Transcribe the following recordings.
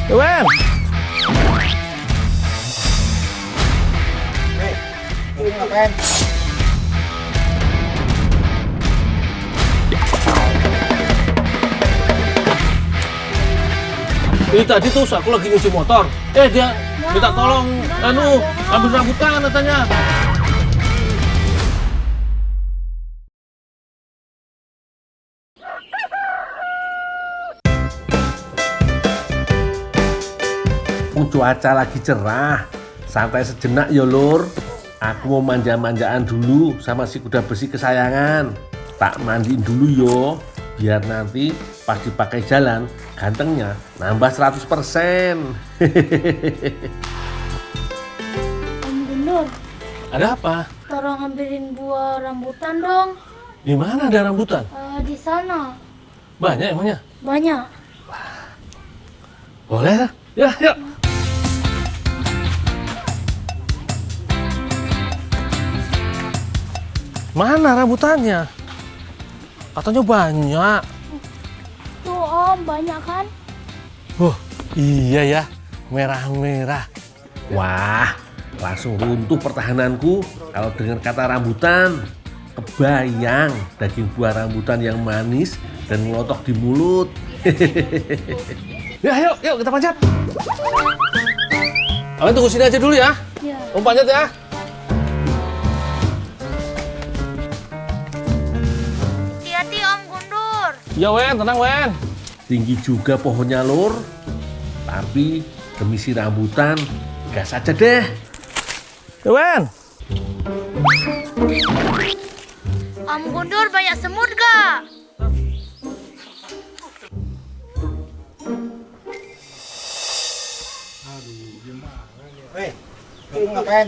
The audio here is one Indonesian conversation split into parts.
Wen. Ini ngapain? Tadi tuh aku lagi nyuci motor. Dia minta tolong ambil rambutan katanya. Cuaca lagi cerah, santai sejenak ya Lur. Aku mau manja-manjaan dulu sama si kuda besi kesayangan. Tak mandiin dulu yo, biar nanti pas dipakai jalan gantengnya nambah 100%. Om Gundur, Ada apa? tolong ambilin buah rambutan dong. Di mana ada rambutan? Di sana. Banyak emangnya? Banyak. Boleh? Ya, yuk. Mana rambutannya? Katanya banyak. Tuh Om, banyak kan? Iya ya, merah-merah. Wah, langsung runtuh pertahananku kalau dengar kata rambutan. Kebayang daging buah rambutan yang manis dan melotok di mulut. Ya, yuk kita panjat. Kalian tunggu sini aja dulu ya. Iya. Om panjat ya. Hati-hati Om Gundur. Ya Wen, tenang Wen. Tinggi juga pohonnya Lur. Tapi demi si rambutan, gas aja deh. Ya Wen. Om Gundur banyak semut gak? Weh, kamu ngapain?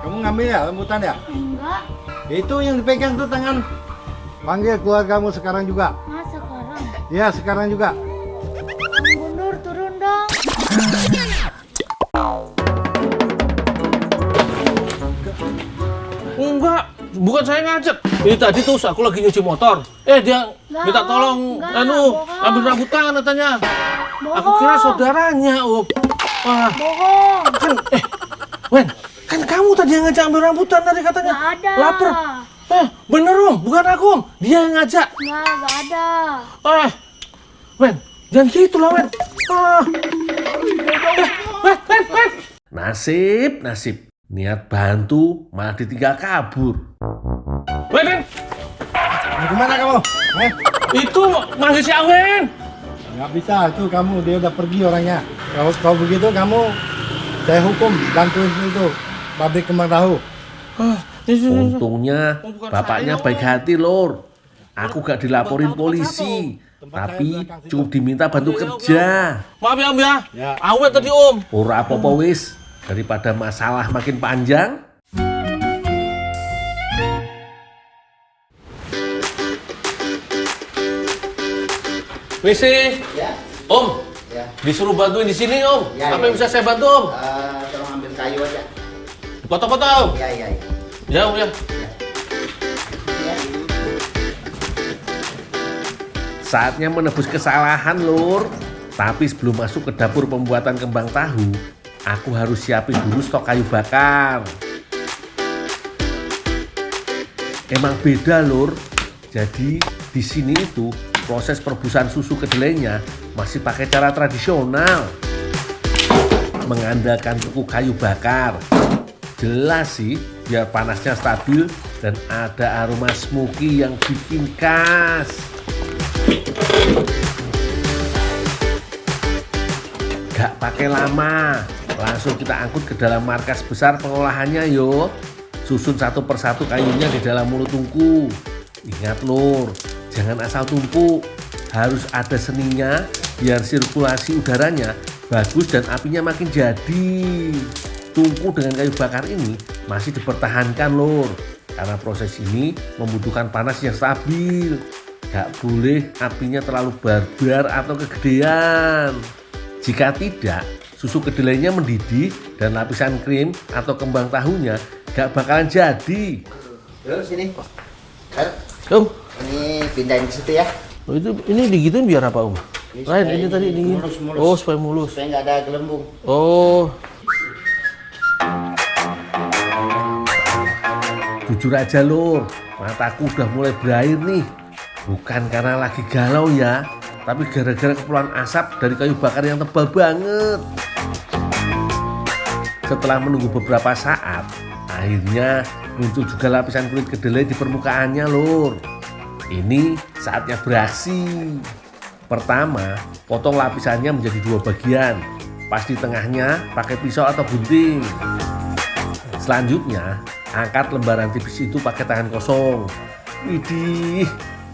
Kamu ngambil ya rambutan ya? Enggak. Itu yang dipegang tuh tangan. Panggil keluargamu sekarang juga. Mas sekarang. Iya, sekarang juga. Om Gundur turun dong. Enggak, bukan saya ngajak. Tadi tuh aku lagi nyuci motor. Dia minta tolong bohong. ambil rambutan katanya. Aku Bohong. kira saudaranya, Om. Wah, Bohong. kan Wen, kan kamu tadi yang ngajak ambil rambutan tadi katanya. Nggak ada. Laper. Bener Om, bukan aku Om. Dia yang ngajak. Nggak ada. Wen, jangan gitu lah Wen. Wen. Nasib. Niat bantu malah ditinggal kabur. Wen. Gimana kamu? Itu masih si Awen. Nggak bisa, itu kamu, dia udah pergi orangnya. Kalau begitu kamu, saya hukum, bantuin itu pabrik kembang tahu. Untungnya bapaknya baik hati Lur. Aku gak dilaporin polisi, tapi cukup diminta bantu kerja. Maaf ya Om ya. Awet tadi Om. Ora apa-apa wis, daripada masalah makin panjang. Misi, Ya, Om, ya. disuruh bantuin di sini Om. Ya, Apa ya. yang bisa saya bantu Om? Tolong ambil kayu aja. Foto-foto Om. Ya, ya, ya. Ya Om ya. Ya. Saatnya menebus kesalahan Lur. Tapi sebelum masuk ke dapur pembuatan kembang tahu, aku harus siapin dulu stok kayu bakar. Emang beda Lur. Jadi di sini itu proses perebusan susu kedelainya masih pakai cara tradisional. Mengandalkan tungku kayu bakar. Jelas sih biar panasnya stabil dan ada aroma smoky yang bikin khas. Gak pakai lama, langsung kita angkut ke dalam markas besar pengolahannya yo. Susun satu persatu kayunya di dalam mulut tungku. Ingat Lur, jangan asal tumpuk, harus ada seninya biar sirkulasi udaranya bagus dan apinya makin jadi. Tungku dengan kayu bakar ini masih dipertahankan Lur, karena proses ini membutuhkan panas yang stabil. Gak boleh apinya terlalu barbar atau kegedean. Jika tidak, susu kedelainya mendidih dan lapisan krim atau kembang tahunya gak bakalan jadi. Terus sini. Kan, Om, ini pindahin ke situ ya. Oh, itu ini digituin biar apa, Om? Lain ini tadi ini. mulus. Oh, supaya mulus. Supaya nggak ada gelembung. Oh. Jujur aja, Lur, mataku udah mulai berair nih. Bukan karena lagi galau ya, tapi gara-gara kepulan asap dari kayu bakar yang tebal banget. Setelah menunggu beberapa saat, akhirnya muncul juga lapisan kulit kedelai di permukaannya, Lur. Ini saatnya beraksi. Pertama, potong lapisannya menjadi 2 bagian. Pas di tengahnya pakai pisau atau gunting. Selanjutnya, angkat lembaran tipis itu pakai tangan kosong. Widih,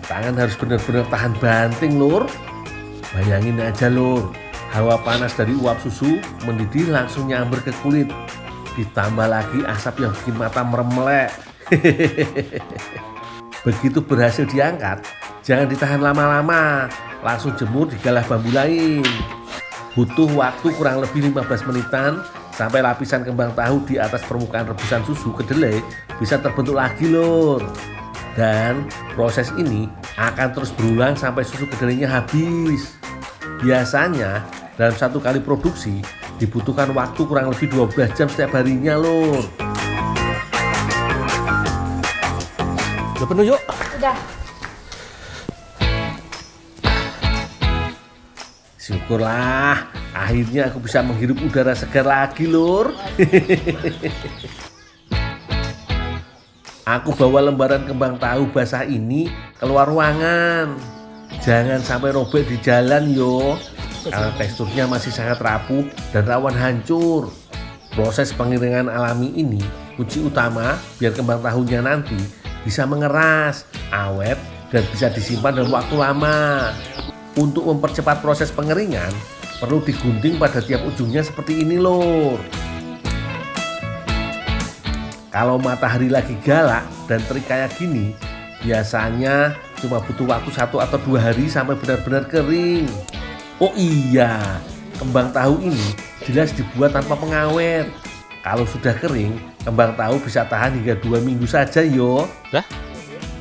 tangan harus benar-benar tahan banting, Lur. Bayangin aja, Lur, hawa panas dari uap susu mendidih langsung nyamber ke kulit. Ditambah lagi asap yang bikin mata meremelek. Begitu berhasil diangkat, jangan ditahan lama-lama, langsung jemur di galah bambu lain. Butuh waktu kurang lebih 15 menitan sampai lapisan kembang tahu di atas permukaan rebusan susu kedelai bisa terbentuk lagi, Lur. Dan proses ini akan terus berulang sampai susu kedelainya habis. Biasanya dalam 1 kali produksi dibutuhkan waktu kurang lebih 12 jam setiap harinya, Lur. Udah penuh, yuk. Udah. Syukurlah, akhirnya aku bisa menghirup udara segar lagi, Lur. Aku bawa lembaran kembang tahu basah ini keluar ruangan. Jangan sampai robek di jalan, yo. Karena teksturnya masih sangat rapuh dan rawan hancur. Proses pengiringan alami ini kunci utama biar kembang tahunya nanti bisa mengeras, awet, dan bisa disimpan dalam waktu lama. Untuk mempercepat proses pengeringan, perlu digunting pada tiap ujungnya seperti ini, Lur. Kalau matahari lagi galak dan terik kayak gini, biasanya cuma butuh waktu 1 atau 2 hari sampai benar-benar kering. Oh iya, kembang tahu ini jelas dibuat tanpa pengawet. Kalau sudah kering, kembang tahu bisa tahan hingga 2 minggu saja, yo. Dah,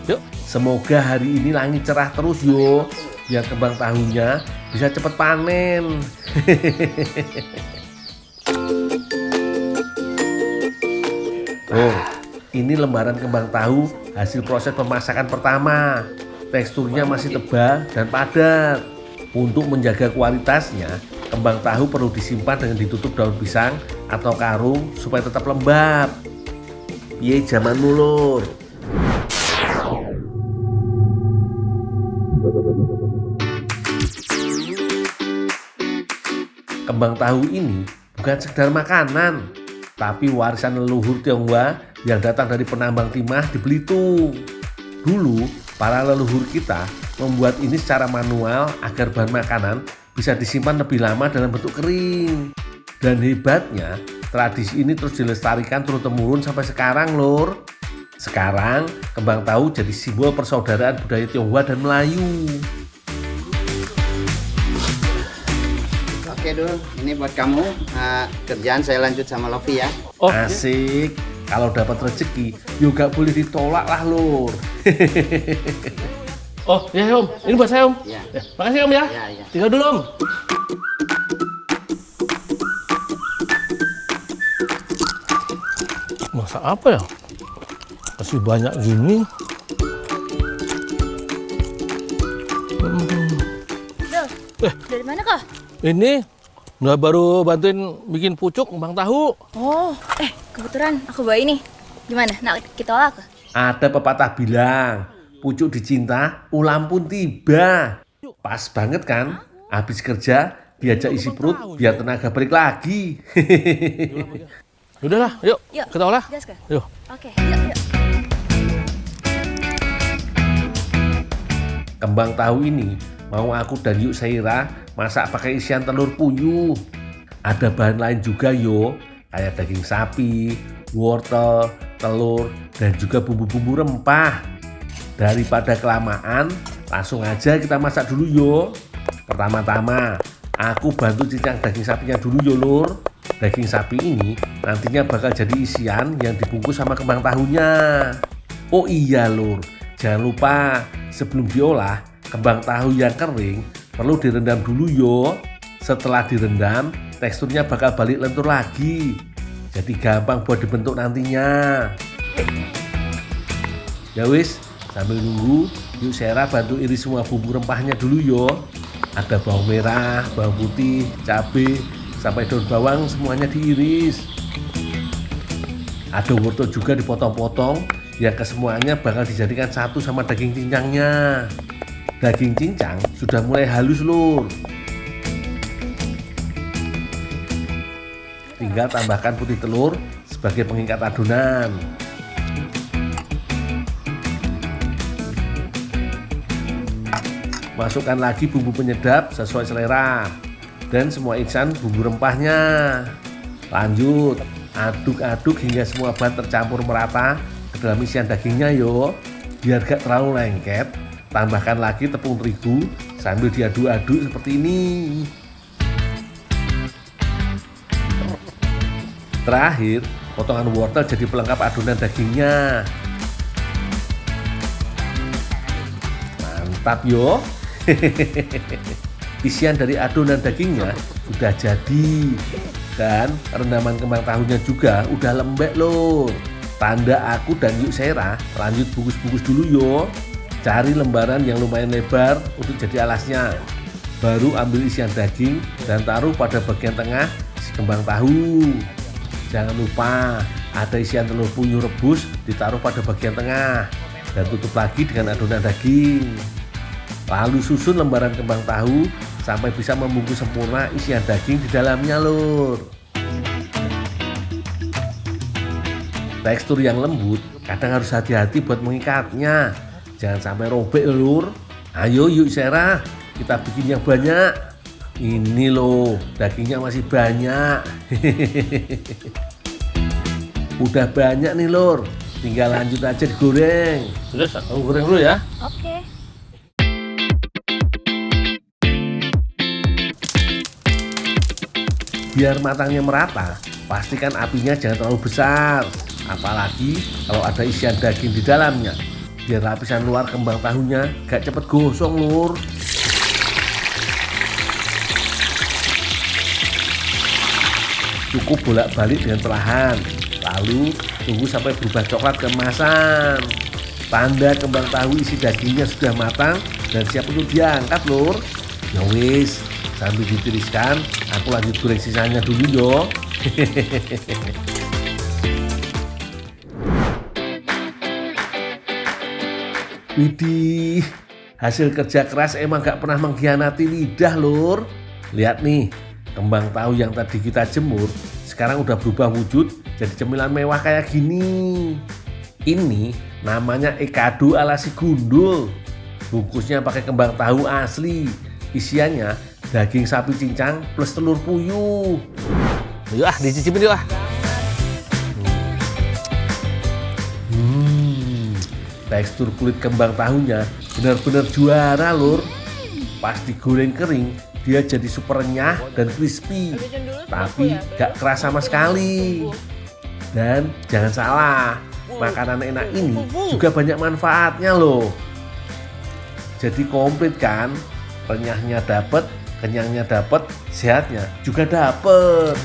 yuk. Semoga hari ini langit cerah terus, yo. Biar kembang tahunya bisa cepat panen. Oh, ini lembaran kembang tahu hasil proses pemasakan pertama. Teksturnya masih tebal dan padat. Untuk menjaga kualitasnya, kembang tahu perlu disimpan dengan ditutup daun pisang atau karung supaya tetap lembab. Piye jamanmu, Lur? Kembang tahu ini bukan sekedar makanan, tapi warisan leluhur Tionghoa yang datang dari penambang timah di Belitung. Dulu, para leluhur kita membuat ini secara manual agar bahan makanan bisa disimpan lebih lama dalam bentuk kering. Dan hebatnya, tradisi ini terus dilestarikan turun-temurun sampai sekarang, Lur. Sekarang, kembang tahu jadi simbol persaudaraan budaya Tionghoa dan Melayu. Oke, Dul, ini buat kamu. Kerjaan saya lanjut sama Lofi ya. Oh, asik. Kalau dapat rezeki, juga boleh ditolak lah, Lur. Oh, ya, Om. Ini buat saya, Om. Ya. Makasih, Om, ya. Ya. Tinggal dulu, Om. Masak apa ya? Masih banyak gini. Dul, dari mana kah? Ini udah baru bantuin bikin pucuk kembang tahu. Oh, kebetulan aku bawa ini. Gimana? Nak kita olah kah? Ada pepatah bilang, pucuk dicinta, ulam pun tiba. Pas banget kan? Habis kerja, diajak isi perut biar tenaga balik lagi. Udahlah, yuk, kita olah. Gas kah? Yuk. Oke, yuk. Kembang tahu ini mau aku dan Yuk Saira masak pakai isian telur puyuh. Ada bahan lain juga, yo, kayak daging sapi, wortel, telur, dan juga bumbu-bumbu rempah. Daripada kelamaan, langsung aja kita masak dulu, yo. Pertama-tama, aku bantu cincang daging sapinya dulu, yo, Lur. Daging sapi ini nantinya bakal jadi isian yang dibungkus sama kembang tahunya. Oh iya, Lur, jangan lupa sebelum diolah, Kembang tahu yang kering perlu direndam dulu yo. Setelah direndam, teksturnya bakal balik lentur lagi. Jadi gampang buat dibentuk nantinya. Ya wis, sambil nunggu, yuk Sera bantu iris semua bumbu rempahnya dulu yo. Ada bawang merah, bawang putih, cabai, sampai daun bawang semuanya diiris. Ada wortel juga dipotong-potong, yang kesemuanya bakal dijadikan satu sama daging cincangnya. Daging cincang sudah mulai halus lur. Tinggal tambahkan putih telur sebagai pengikat adonan. Masukkan lagi bumbu penyedap sesuai selera dan semua irisan bumbu rempahnya. Lanjut, aduk-aduk hingga semua bahan tercampur merata ke dalam isian dagingnya yo. Biar gak terlalu lengket, tambahkan lagi tepung terigu sambil diaduk-aduk seperti ini. Terakhir, potongan wortel jadi pelengkap adonan dagingnya. Mantap yo. Isian dari adonan dagingnya udah jadi. Dan rendaman kembang tahunya juga udah lembek lur. Tanda aku dan Yuk Sera lanjut bungkus-bungkus dulu yo. Cari lembaran yang lumayan lebar untuk jadi alasnya. Baru ambil isian daging dan taruh pada bagian tengah si kembang tahu. Jangan lupa ada isian telur puyuh rebus ditaruh pada bagian tengah dan tutup lagi dengan adonan daging. Lalu susun lembaran kembang tahu sampai bisa membungkus sempurna isian daging di dalamnya lur. Tekstur yang lembut kadang harus hati-hati buat mengikatnya. Jangan sampai robek lur. Ayo Yuk Sera, kita bikin yang banyak. Ini loh, dagingnya masih banyak. Udah banyak nih lur, tinggal lanjut aja digoreng. Terus aku goreng dulu ya. Oke. Biar matangnya merata, pastikan apinya jangan terlalu besar. Apalagi kalau ada isian daging di dalamnya. Biar lapisan luar kembang tahunya gak cepet gosong lur. Cukup bolak-balik dengan perlahan. Lalu tunggu sampai berubah coklat keemasan. Tanda kembang tahu isi dagingnya sudah matang dan siap untuk diangkat lur. Ya wis, sambil ditiriskan, aku lanjut goreng sisanya dulu yo. Widih, hasil kerja keras emang gak pernah mengkhianati lidah lur. Lihat nih, kembang tahu yang tadi kita jemur sekarang udah berubah wujud jadi cemilan mewah kayak gini. Ini namanya ekado ala si gundul. Bungkusnya pakai kembang tahu asli. Isiannya daging sapi cincang plus telur puyuh. Yuk dicicipin yuk Tekstur kulit kembang tahunya benar-benar juara lur. Pas digoreng kering, dia jadi super renyah dan crispy, tapi gak keras sama sekali. Dan jangan salah, makanan enak ini juga banyak manfaatnya loh. Jadi komplit kan, renyahnya dapet, kenyangnya dapet, sehatnya juga dapet.